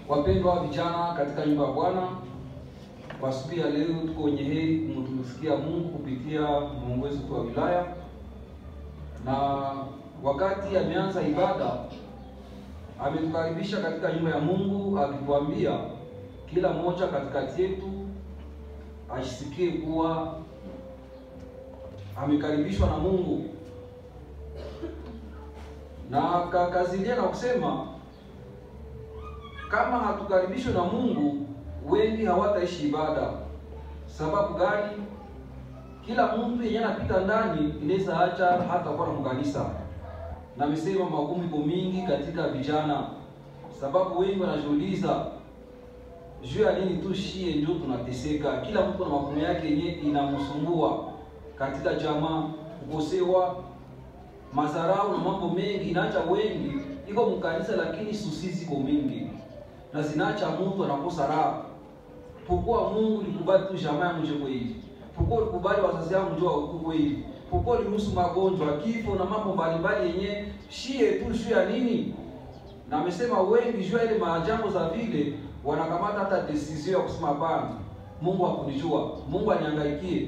Wapendwa vijana katika nyumba ya Bwana, kwa siku ya leo tuko wenye heri kumtumikia Mungu kupitia muongozi wa wilaya, na wakati ameanza ibada ametukaribisha katika nyumba ya Mungu akituambia kila mmoja katikati yetu ajisikie kuwa amekaribishwa na Mungu, na kakazilia na kusema kama hatukaribishwe na Mungu wengi hawataishi ibada. Sababu gani? Kila mtu yenye anapita ndani inaweza acha hata kwa mkanisa. Na amesema magumu iko mingi katika vijana, sababu wengi wanajiuliza juu ya nini tu shie ndio tunateseka. Kila mtu na magumu yake yenye inamsumbua katika jamaa, kukosewa, madharau na mambo mengi inaacha wengi iko mkanisa, lakini susi ziko mingi na zinaacha mtu anakosa raha. Pokua Mungu likubali tu jamaa mje kwa hivi. Pokua likubali wazazi wangu njoo huko hivi. Pokua liruhusu magonjwa, kifo na mambo mbalimbali yenye shie tu juu ya nini? Na amesema wengi juu ile majambo za vile wanakamata hata decision ya kusema hapana, Mungu hakunijua, Mungu anihangaikie.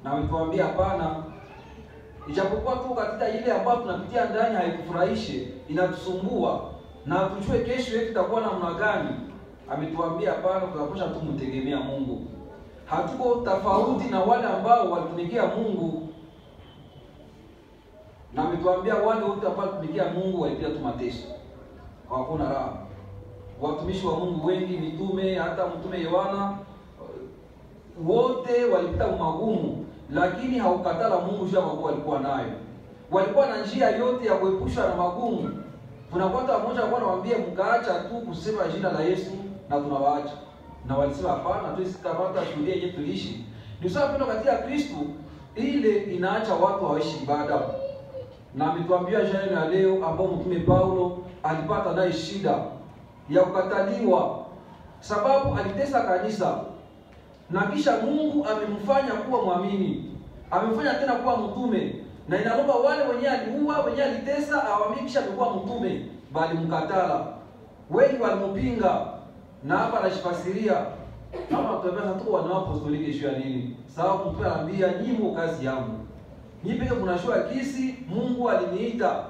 Na ametuambia hapana, ijapokuwa tu katika ile ambayo tunapitia ndani haikufurahishe, inatusumbua na tujue kesho yetu itakuwa namna gani. Ametuambia hapana, tunapaswa tu mtegemea Mungu. Hatuko tofauti na wale ambao walitumikia Mungu. Na ametuambia wale wote ambao walitumikia Mungu walipia tu mateso, hakuna raha. Watumishi wa Mungu wengi, mitume, hata mtume Yohana, wote walipita magumu, lakini haukatala Mungu juu ya magumu walikuwa nayo. Walikuwa na njia yote ya kuepusha na magumu. Tunapata mmoja kwa anawaambia mkaacha tu kusema jina la Yesu na tunawaacha. Na walisema hapana, tusikamata shuhudia yenyewe tulishi. Ni sawa pendo katika Kristo, ile inaacha watu hawaishi ibada. Na ametuambia jana na leo ambao mtume Paulo alipata naye shida ya kukataliwa, sababu alitesa kanisa. Na kisha Mungu amemfanya kuwa mwamini, amemfanya tena kuwa mtume. Na inaomba wale wenye aliua, wenye alitesa, awamikisha amekuwa mtume, bali mkatala. Wengi walimpinga, na hapa anashifasiria kama tuambia tuko wana apostoliki juu ya nini? Sababu mtume anambia nyimo kazi yangu. Nipeke mnashua kisi Mungu aliniita.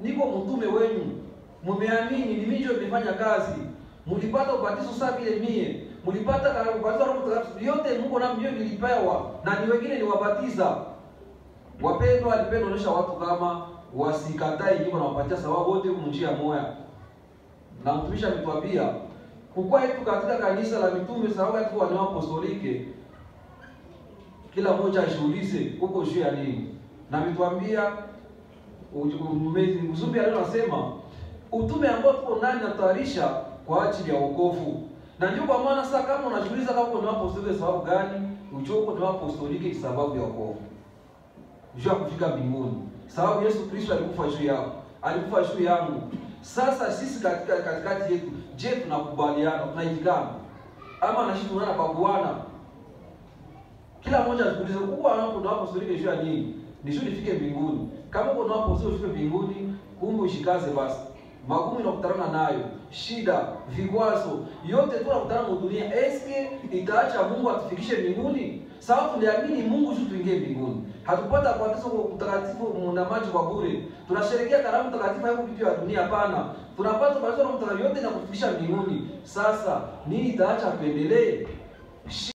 Niko mtume wenu. Mumeamini ni mimi ndio nimefanya kazi. Mlipata ubatizo sawa vile mie. Mlipata ubatizo Roho Mtakatifu yote Mungu na mimi nilipewa, na ni wengine niwabatiza. Wapendwa, alipenda kuonyesha watu kama wasikatae nyimbo na wapatia sababu wote kumjia moya. Na mtumishi ametuambia kukua yetu katika kanisa la mitume sababu yetu wa apostolike, kila mmoja ajiulize huko juu ya nini. Na ametuambia mzumbi anasema utume ambao tuko ndani na tayarisha kwa ajili ya wokovu. Na ndio kwa maana sasa kama unajiuliza kama uko apostolike sababu gani, ujue uko ni apostolike sababu ya wokovu. Juu ya kufika mbinguni. Sababu Yesu Kristo alikufa juu yako, alikufa juu yangu. Sasa sisi katikati yetu, je, tunakubaliana, tunaikana? Ama na sisi tunaona kwa Bwana? Kila mmoja atuulize kwa apostolike juu ya nini? Ni juu nifike mbinguni. Kama uko na apostolike ufike mbinguni, kumbe ushikaze basi. Magumu inakutana nayo, shida, vikwazo, yote tunakutana na dunia. Eske itaacha Mungu atufikishe mbinguni? Sababu tuliamini Mungu juu tuingie mbinguni. Hatupata batizo mtakatifu na maji kwa bure. Tunasherehekea karamu mtakatifu hapo vitu ya dunia hapana. Tunapata batizo na mtakatifu yote na kufikisha mbinguni. Sasa nini itaacha tuendelee?